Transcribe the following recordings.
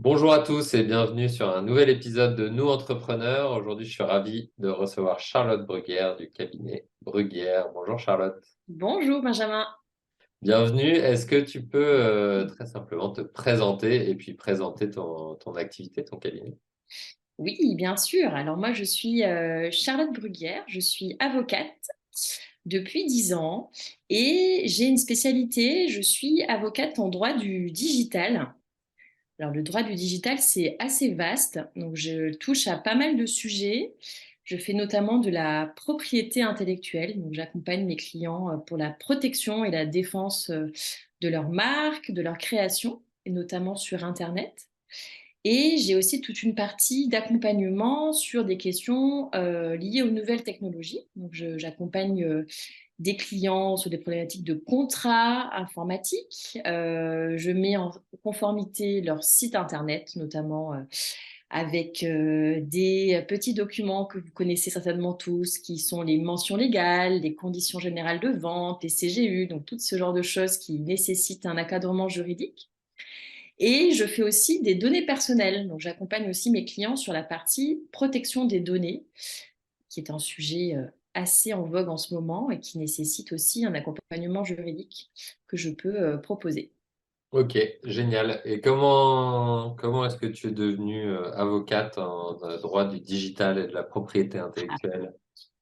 Bonjour à tous et bienvenue sur un nouvel épisode de Nous Entrepreneurs. Aujourd'hui, je suis ravi de recevoir Charlotte Bruguière du cabinet Bruguière. Bonjour Charlotte. Bonjour Benjamin. Bienvenue. Est-ce que tu peux très simplement te présenter et puis présenter ton activité, ton cabinet? Oui, bien sûr. Alors moi, je suis Charlotte Bruguière, je suis avocate depuis 10 ans et j'ai une spécialité, je suis avocate en droit du digital. Alors le droit du digital, c'est assez vaste, donc je touche à pas mal de sujets. Je fais notamment de la propriété intellectuelle, donc j'accompagne mes clients pour la protection et la défense de leur marque, de leur création, et notamment sur Internet. Et j'ai aussi toute une partie d'accompagnement sur des questions liées aux nouvelles technologies. Donc, j'accompagne des clients sur des problématiques de contrats informatiques. Je mets en conformité leur site internet, notamment avec des petits documents que vous connaissez certainement tous, qui sont les mentions légales, les conditions générales de vente, les CGU, donc tout ce genre de choses qui nécessitent un encadrement juridique. Et je fais aussi des données personnelles. Donc, j'accompagne aussi mes clients sur la partie protection des données, qui est un sujet assez en vogue en ce moment et qui nécessite aussi un accompagnement juridique que je peux proposer. Ok, génial. Et comment est-ce que tu es devenue avocate en droit du digital et de la propriété intellectuelle?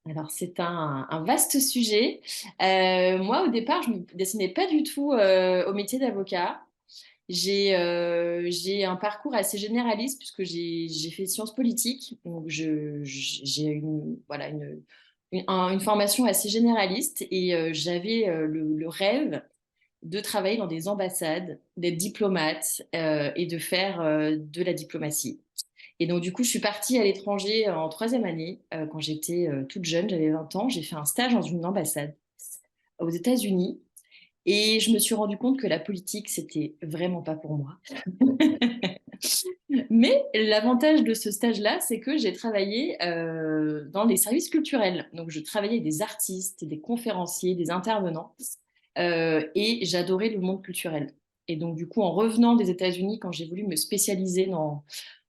Alors, c'est un vaste sujet. Moi, au départ, je ne me destinais pas du tout au métier d'avocat. J'ai un parcours assez généraliste puisque j'ai fait sciences politiques. Donc, j'ai voilà, une formation assez généraliste et j'avais le rêve de travailler dans des ambassades, d'être diplomate et de faire de la diplomatie. Et donc, du coup, je suis partie à l'étranger en troisième année quand j'étais toute jeune, j'avais 20 ans. J'ai fait un stage dans une ambassade aux États-Unis et je me suis rendu compte que la politique, c'était vraiment pas pour moi. Mais l'avantage de ce stage-là, c'est que j'ai travaillé dans les services culturels. Donc, je travaillais avec des artistes, des conférenciers, des intervenants. Et j'adorais le monde culturel. Et donc, du coup, en revenant des États-Unis, quand j'ai voulu me spécialiser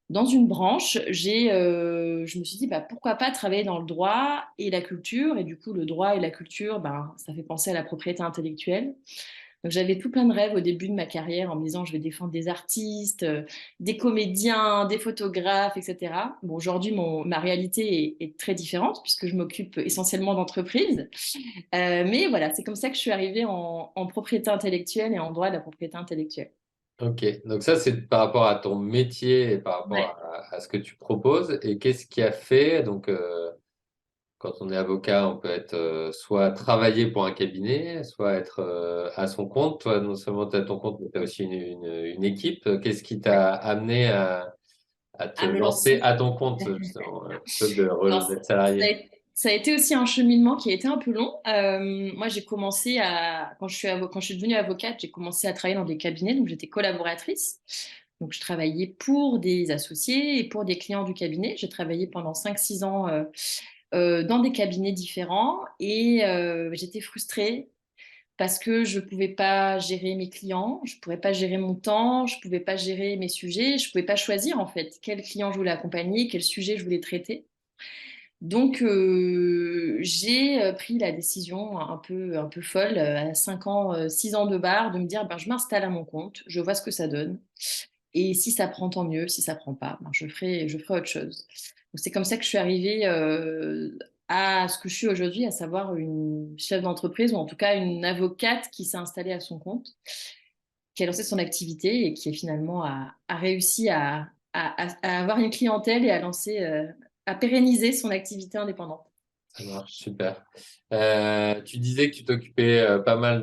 dans une branche, je me suis dit, bah, pourquoi pas travailler dans le droit et la culture. Et du coup, le droit et la culture, bah, ça fait penser à la propriété intellectuelle. Donc j'avais tout plein de rêves au début de ma carrière en me disant je vais défendre des artistes, des comédiens, des photographes, etc. Bon, aujourd'hui, ma réalité est très différente puisque je m'occupe essentiellement d'entreprises. Mais voilà, c'est comme ça que je suis arrivée en propriété intellectuelle et en droit de la propriété intellectuelle. Ok, donc ça c'est par rapport à ton métier et par rapport Ouais. à ce que tu proposes. Et qu'est-ce qui a fait, donc quand on est avocat, on peut être soit travailler pour un cabinet, soit être à son compte. Toi, non seulement tu as ton compte, mais tu as aussi une équipe. Qu'est-ce qui Ouais. t'a amené à te À me lancer lancer. à ton compte, justement, plutôt que Alors, d'être salarié? ça a été aussi un cheminement qui a été un peu long. Moi, j'ai commencé quand je suis devenue avocate, j'ai commencé à travailler dans des cabinets, donc j'étais collaboratrice. Donc, je travaillais pour des associés et pour des clients du cabinet. J'ai travaillé pendant 5 6 ans dans des cabinets différents et j'étais frustrée parce que je ne pouvais pas gérer mes clients, je ne pouvais pas gérer mon temps, je ne pouvais pas gérer mes sujets, je ne pouvais pas choisir en fait quel client je voulais accompagner, quel sujet je voulais traiter. Donc, j'ai pris la décision un peu folle, à 5 ans, 6 ans de barre, de me dire, ben, je m'installe à mon compte, je vois ce que ça donne. Et si ça prend, tant mieux. Si ça prend pas, ben, je ferai autre chose. Donc, c'est comme ça que je suis arrivée à ce que je suis aujourd'hui, à savoir une chef d'entreprise ou en tout cas une avocate qui s'est installée à son compte, qui a lancé son activité et qui finalement a réussi à avoir une clientèle et à lancer, à pérenniser son activité indépendante. Ça marche, super. Tu disais que tu t'occupais pas mal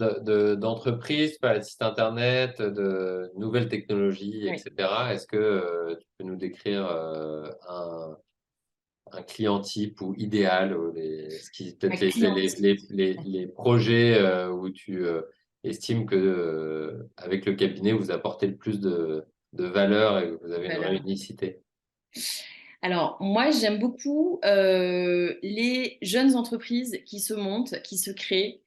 d'entreprises, pas de sites internet, de nouvelles technologies, Oui, etc. Est-ce que tu peux nous décrire un client type ou idéal, ou peut-être ma clientèle. les projets où tu estimes que avec le cabinet, vous apportez le plus de valeur et que vous avez une Voilà. réunicité? Alors, moi, j'aime beaucoup les jeunes entreprises qui se montent, qui se créent,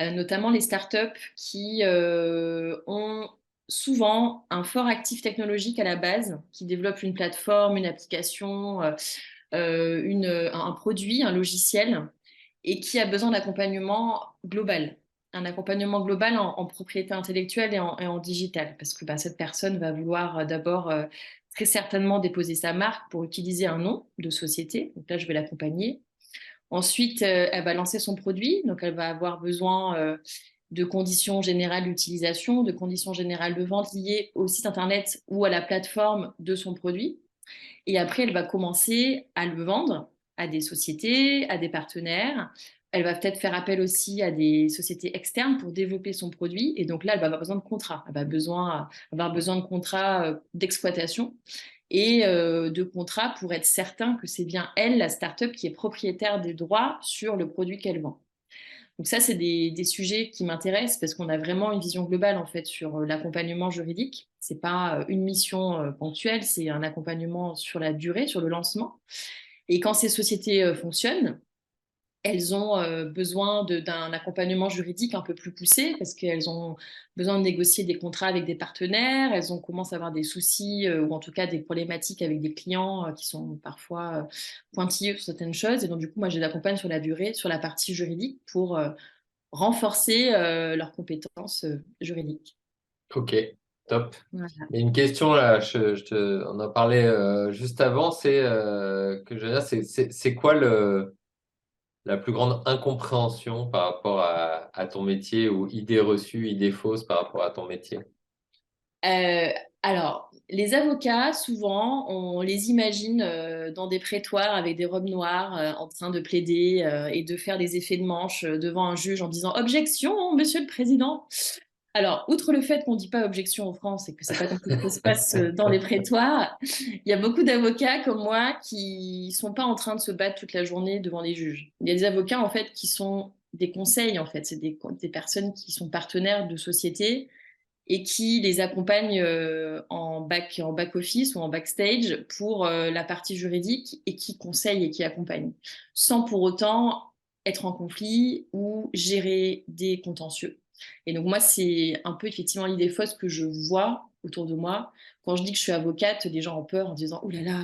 notamment les startups qui ont souvent un fort actif technologique à la base, qui développe une plateforme, une application, un produit, un logiciel, et qui a besoin d'accompagnement global. Un accompagnement global en propriété intellectuelle et en digital, parce que bah, cette personne va vouloir d'abord très certainement déposer sa marque pour utiliser un nom de société. Donc là, je vais l'accompagner. Ensuite, elle va lancer son produit, donc elle va avoir besoin de conditions générales d'utilisation, de conditions générales de vente liées au site internet ou à la plateforme de son produit. Et après, elle va commencer à le vendre à des sociétés, à des partenaires. Elle va peut-être faire appel aussi à des sociétés externes pour développer son produit. Et donc là, elle va avoir besoin de contrats. Elle va avoir besoin de contrats d'exploitation et de contrats pour être certain que c'est bien elle, la start-up, qui est propriétaire des droits sur le produit qu'elle vend. Donc ça, c'est des sujets qui m'intéressent parce qu'on a vraiment une vision globale en fait sur l'accompagnement juridique. C'est pas une mission ponctuelle, c'est un accompagnement sur la durée, sur le lancement. Et quand ces sociétés fonctionnent, elles ont besoin d'un accompagnement juridique un peu plus poussé parce qu'elles ont besoin de négocier des contrats avec des partenaires, commencent à avoir des soucis ou en tout cas des problématiques avec des clients qui sont parfois pointilleux sur certaines choses. Et donc, du coup, moi, je les accompagne sur la durée, sur la partie juridique pour renforcer leurs compétences juridiques. Ok, top. Voilà. Et une question là, on en parlait juste avant, c'est que je veux dire, c'est quoi la plus grande incompréhension par rapport à ton métier ou idée reçue, idée fausse par rapport à ton métier? Euh, alors, les avocats, souvent, on les imagine dans des prétoires avec des robes noires, en train de plaider et de faire des effets de manche devant un juge en disant «Objection, monsieur le président!» Alors, outre le fait qu'on ne dit pas objection en France et que c'est pas comme ça que ça se passe dans les prétoires, il y a beaucoup d'avocats comme moi qui sont pas en train de se battre toute la journée devant les juges. Il y a des avocats, en fait, qui sont des conseils, en fait. C'est des personnes qui sont partenaires de sociétés et qui les accompagnent en back office ou en backstage pour la partie juridique et qui conseillent et qui accompagnent, sans pour autant être en conflit ou gérer des contentieux. Et donc moi, c'est un peu effectivement l'idée fausse que je vois autour de moi. Quand je dis que je suis avocate, les gens ont peur en disant «Oh là là,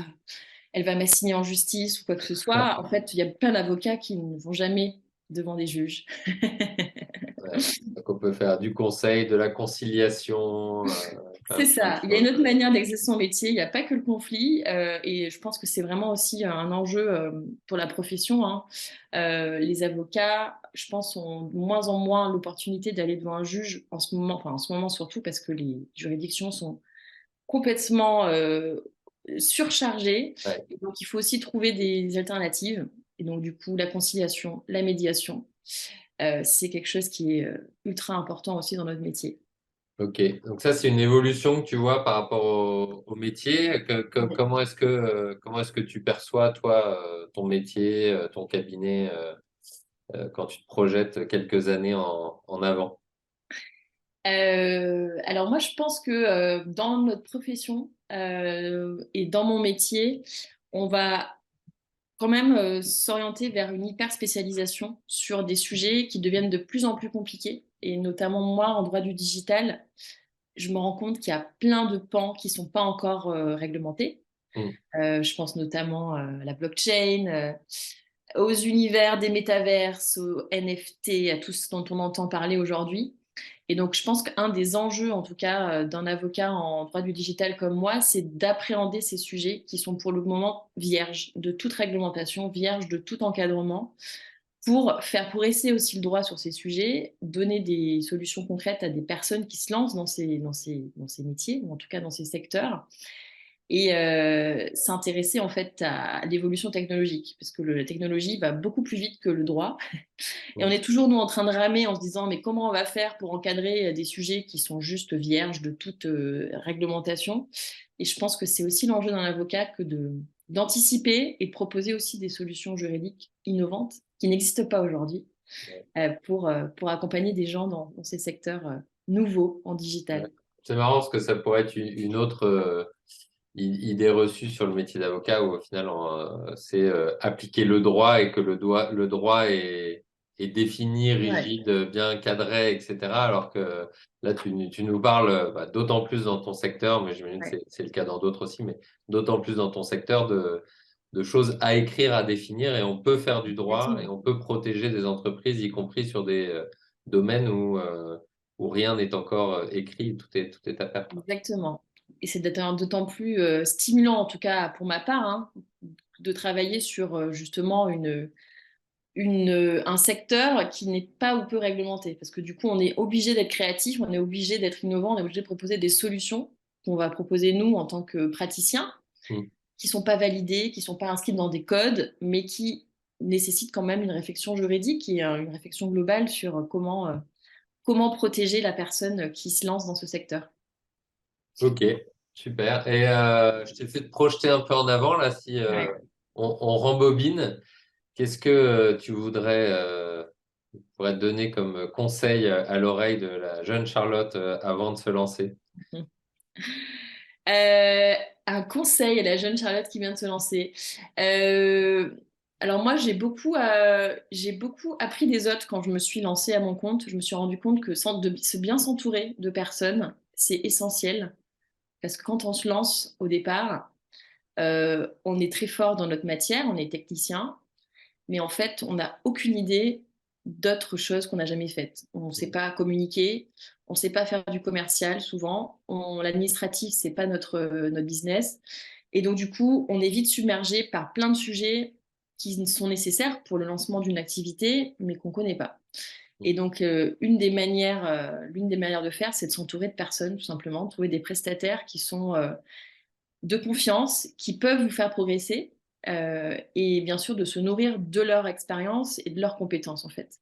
elle va m'assigner en justice ou quoi que ce soit». En fait, il y a plein d'avocats qui ne vont jamais devant des juges. Ouais. Donc on peut faire du conseil, de la conciliation, C'est plein de ça. Il y a une choses. autre manière d'exercer son métier. Il n'y a pas que le conflit. Et je pense que c'est vraiment aussi un enjeu pour la profession, hein. Les avocats, je pense, ont de moins en moins l'opportunité d'aller devant un juge en ce moment, enfin en ce moment surtout parce que les juridictions sont complètement surchargées. Ouais. Et donc, il faut aussi trouver des alternatives. Et donc, du coup, la conciliation, la médiation, c'est quelque chose qui est ultra important aussi dans notre métier. Ok, donc ça c'est une évolution que tu vois par rapport au métier. Comment est-ce que tu perçois toi ton métier, ton cabinet quand tu te projettes quelques années en avant? Alors moi, je pense que dans notre profession et dans mon métier, on va quand même s'orienter vers une hyper spécialisation sur des sujets qui deviennent de plus en plus compliqués. Et notamment moi, en droit du digital, je me rends compte qu'il y a plein de pans qui sont pas encore réglementés. Hmm. Je pense notamment à la blockchain, aux univers des métaverses, aux NFT, à tout ce dont on entend parler aujourd'hui. Et donc, je pense qu'un des enjeux, en tout cas, d'un avocat en droit du digital comme moi, c'est d'appréhender ces sujets qui sont pour le moment vierges de toute réglementation, vierges de tout encadrement, pour faire progresser aussi le droit sur ces sujets, donner des solutions concrètes à des personnes qui se lancent dans ces métiers, ou en tout cas dans ces secteurs, et s'intéresser en fait à l'évolution technologique, parce que la technologie va beaucoup plus vite que le droit. Et on Hmm. est toujours, nous, en train de ramer en se disant, mais comment on va faire pour encadrer des sujets qui sont juste vierges de toute réglementation? Et je pense que c'est aussi l'enjeu d'un avocat que d'anticiper et de proposer aussi des solutions juridiques innovantes qui n'existent pas aujourd'hui pour accompagner des gens dans ces secteurs nouveaux en Ouais. digital. C'est marrant parce que ça pourrait être une autre idée reçue sur le métier d'avocat où au final c'est appliquer le droit et que le droit est et défini, Ouais, rigide, bien cadré, etc. Alors que là, tu nous parles d'autant plus dans ton secteur, mais j'imagine que ouais, c'est le cas dans d'autres aussi, mais d'autant plus dans ton secteur de choses à écrire, à définir, et on peut faire du droit et exactement. on peut protéger des entreprises, y compris sur des domaines où rien n'est encore écrit, tout est à faire, quoi. Exactement. Et c'est d'autant plus stimulant, en tout cas pour ma part, hein, de travailler sur justement un secteur qui n'est pas ou peu réglementé. Parce que du coup, on est obligé d'être créatif, on est obligé d'être innovant, on est obligé de proposer des solutions qu'on va proposer nous en tant que praticiens, Mm. qui ne sont pas validées, qui ne sont pas inscrites dans des codes, mais qui nécessitent quand même une réflexion juridique et une réflexion globale sur comment protéger la personne qui se lance dans ce secteur. Ok, super. Et je t'ai fait te projeter un peu en avant, là, si Ouais. on rembobine. Qu'est-ce que tu voudrais pourrais te donner comme conseil à l'oreille de la jeune Charlotte avant de se lancer? Euh, un conseil à la jeune Charlotte qui vient de se lancer. Euh, alors moi, j'ai beaucoup appris des autres quand je me suis lancée à mon compte. Je me suis rendu compte que de se bien s'entourer de personnes, c'est essentiel. Parce que quand on se lance au départ, on est très fort dans notre matière, on est technicien, mais en fait, on n'a aucune idée d'autres choses qu'on n'a jamais faites. On ne sait pas communiquer, on ne sait pas faire du commercial souvent, l'administratif, c'est pas notre business. Et donc, du coup, on est vite submergé par plein de sujets qui sont nécessaires pour le lancement d'une activité, mais qu'on ne connaît pas. Et donc, l'une des manières de faire, c'est de s'entourer de personnes, tout simplement, de trouver des prestataires qui sont de confiance, qui peuvent vous faire progresser, et bien sûr de se nourrir de leur expérience et de leurs compétences en fait.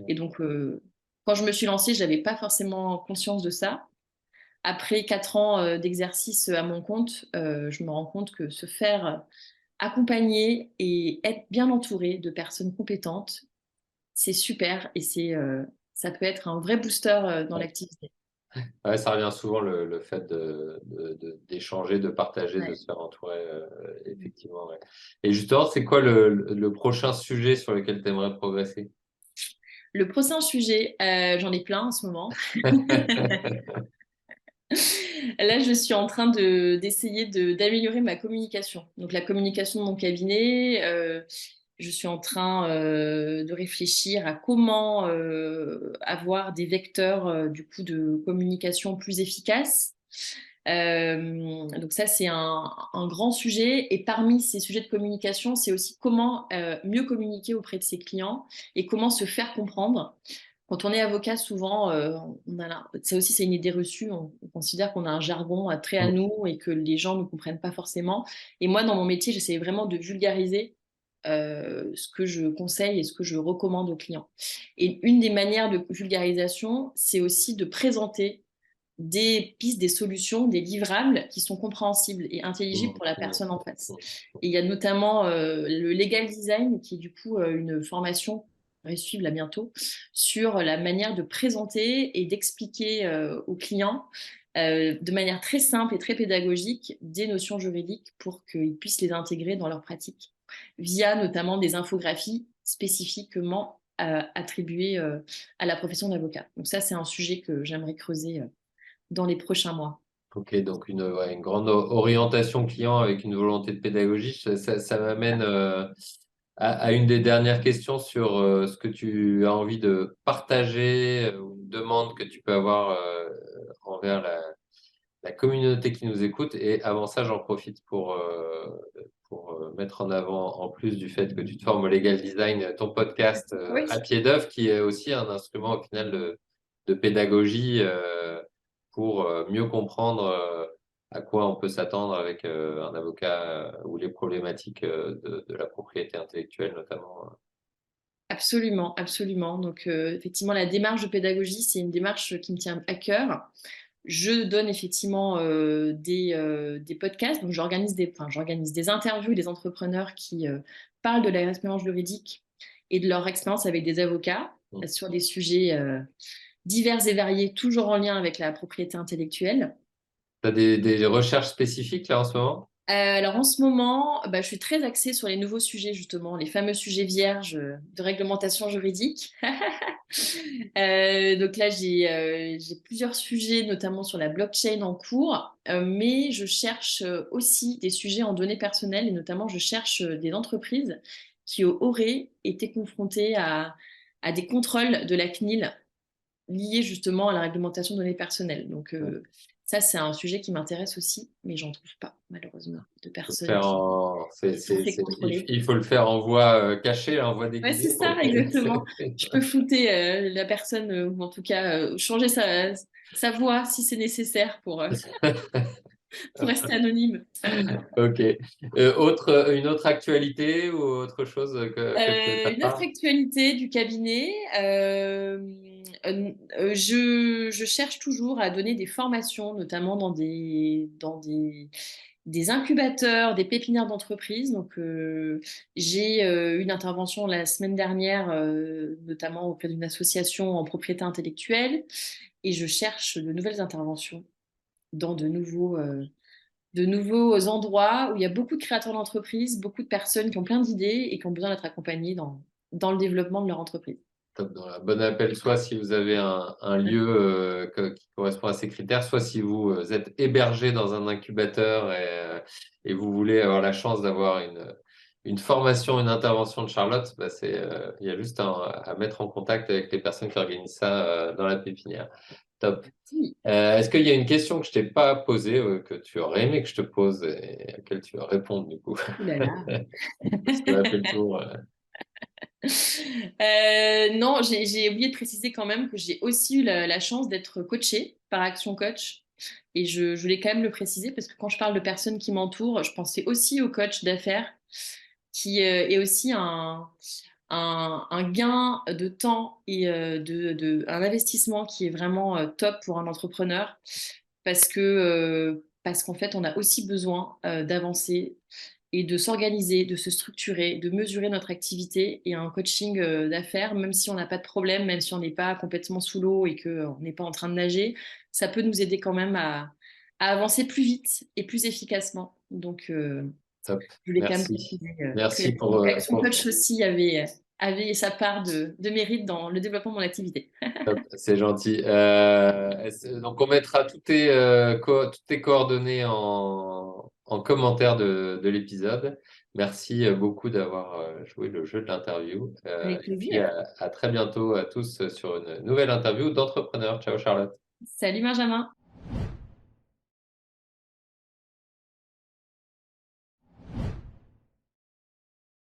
Et donc, quand je me suis lancée, je n'avais pas forcément conscience de ça. Après 4 ans d'exercice à mon compte, je me rends compte que se faire accompagner et être bien entouré de personnes compétentes, c'est super et ça peut être un vrai booster dans Ouais. l'activité. Ouais, ça revient souvent le fait d'échanger, de partager, de Ouais. se faire entourer, effectivement. Ouais. Et justement, c'est quoi le prochain sujet sur lequel tu aimerais progresser? Le prochain sujet, j'en ai plein en ce moment. Là, je suis en train d'essayer d'améliorer ma communication. Donc, la communication de mon cabinet, je suis en train de réfléchir à comment avoir des vecteurs du coup de communication plus efficaces. Donc ça, c'est un grand sujet. Et parmi ces sujets de communication, c'est aussi comment mieux communiquer auprès de ses clients et comment se faire comprendre. Quand on est avocat, souvent, ça aussi c'est une idée reçue, on considère qu'on a un jargon très à nous et que les gens ne comprennent pas forcément. Et moi, dans mon métier, j'essaie vraiment de vulgariser ce que je conseille et ce que je recommande aux clients. Et une des manières de vulgarisation, c'est aussi de présenter des pistes, des solutions, des livrables qui sont compréhensibles et intelligibles pour la personne en face. Et il y a notamment le legal design, qui est du coup une formation à suivre là bientôt, sur la manière de présenter et d'expliquer aux clients de manière très simple et très pédagogique des notions juridiques pour qu'ils puissent les intégrer dans leur pratique, via notamment des infographies spécifiquement attribuées à la profession d'avocat. Donc ça, c'est un sujet que j'aimerais creuser dans les prochains mois. Ok, donc une grande orientation client avec une volonté de pédagogie. Ça m'amène à une des dernières questions sur ce que tu as envie de partager ou une demande que tu peux avoir envers la communauté qui nous écoute. Et avant ça, j'en profite pour mettre en avant, en plus du fait que tu te formes au legal design, ton podcast Oui. à pied d'œuvre, qui est aussi un instrument au final de pédagogie pour mieux comprendre à quoi on peut s'attendre avec un avocat ou les problématiques de la propriété intellectuelle notamment. Absolument, absolument. Donc, effectivement, la démarche de pédagogie, c'est une démarche qui me tient à cœur. Je donne effectivement des podcasts. Donc, j'organise des interviews des entrepreneurs qui parlent de leur expérience juridique et de leur expérience avec des avocats sur des sujets divers et variés, toujours en lien avec la propriété intellectuelle. Tu as des recherches spécifiques là en ce moment? Alors en ce moment, bah, je suis très axée sur les nouveaux sujets justement, les fameux sujets vierges de réglementation juridique. Donc là, j'ai plusieurs sujets, notamment sur la blockchain en cours, mais je cherche aussi des sujets en données personnelles et notamment je cherche des entreprises qui auraient été confrontées à des contrôles de la CNIL liés justement à la réglementation de données personnelles. Donc ça, c'est un sujet qui m'intéresse aussi, mais j'en trouve pas malheureusement de personnes qui sont fait contrôler. Il faut le faire en voie cachée, en voie Ouais, c'est déguisée. ça, exactement. Je peux flouter la personne, ou en tout cas changer sa voix si c'est nécessaire pour rester anonyme. Ok. Une autre actualité ou autre chose que tu veux faire Une autre part? actualité du cabinet, je cherche toujours à donner des formations, notamment dans des incubateurs, des pépinières d'entreprise. Donc, j'ai une intervention la semaine dernière, notamment auprès d'une association en propriété intellectuelle, et je cherche de nouvelles interventions dans de nouveaux endroits où il y a beaucoup de créateurs d'entreprises, beaucoup de personnes qui ont plein d'idées et qui ont besoin d'être accompagnées dans le développement de leur entreprise. Top. Dans la bonne appel, soit si vous avez un lieu qui correspond à ces critères, soit si vous êtes hébergé dans un incubateur et vous voulez avoir la chance d'avoir une formation, une intervention de Charlotte, bah, il y a juste à mettre en contact avec les personnes qui organisent ça dans la pépinière. Top. Oui. Est-ce qu'il y a une question que je t'ai pas posée, que tu aurais aimé que je te pose et à laquelle tu vas répondre du coup? Ouh là là. Parce qu'on a fait le tour. Non, j'ai oublié de préciser quand même que j'ai aussi eu la chance d'être coachée par Action Coach. Et je voulais quand même le préciser parce que quand je parle de personnes qui m'entourent, je pensais aussi au coach d'affaires qui est aussi un gain de temps et un investissement qui est vraiment top pour un entrepreneur parce qu'en fait, on a aussi besoin d'avancer et de s'organiser, de se structurer, de mesurer notre activité et un coaching d'affaires, même si on n'a pas de problème, même si on n'est pas complètement sous l'eau et qu'on n'est pas en train de nager, ça peut nous aider quand même à avancer plus vite et plus efficacement. Donc, Top. je voulais quand même Merci. préciser Merci qu'Action Coach aussi avait sa part de mérite dans le développement de mon activité. top, c'est gentil. Donc, on mettra toutes tes coordonnées en commentaire de l'épisode. Merci beaucoup d'avoir joué le jeu de l'interview. Avec Et puis, plaisir. à très bientôt à tous sur une nouvelle interview d'entrepreneurs. Ciao, Charlotte. Salut Benjamin.